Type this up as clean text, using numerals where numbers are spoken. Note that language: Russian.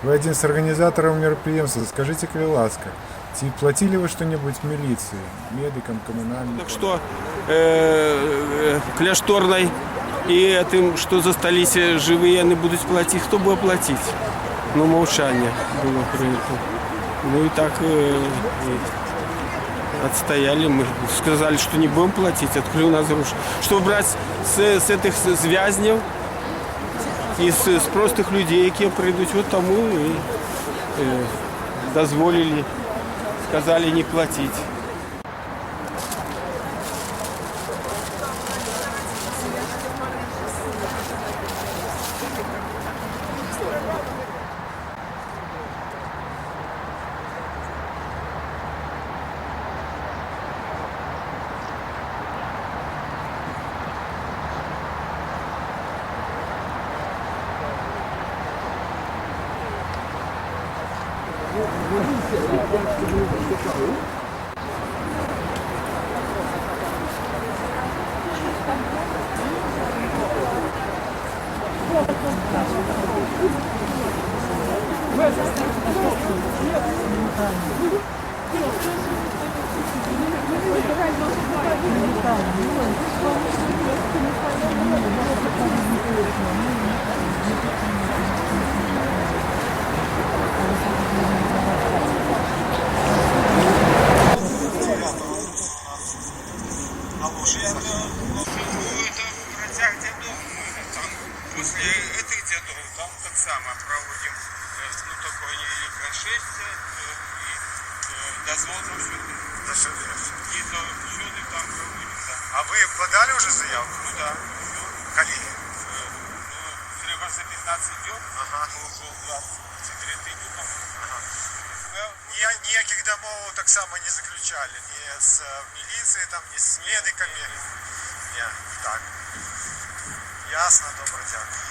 Вы один з організаторів мероприятия. Скажите, ласка, платили вы что-нибудь в милиции, медикам, коммунальным? Так что кляшторной и этим, что застались живые, не будут платить, кто будет платить? Ну, молчание было принято. Ну и так отстояли, мы сказали, что не будем платить, открыли нас руш. Чтобы брать с этих звязнев и с простых людей, которые придут, вот тому и дозволили, сказали не платить. После этих дедов там так само проводим такое происшествие и дозвол на всюди. И всюди там проводим, да. А вы подали уже заявку? Ну да. Коллеги? Треба за 15 дней, Ага. уже 23 тижні там. Ага. Ніяких домов так само не заключали, ні з міліцією, там, ні з медиками. Ні, так. Ясно, добре, дякую.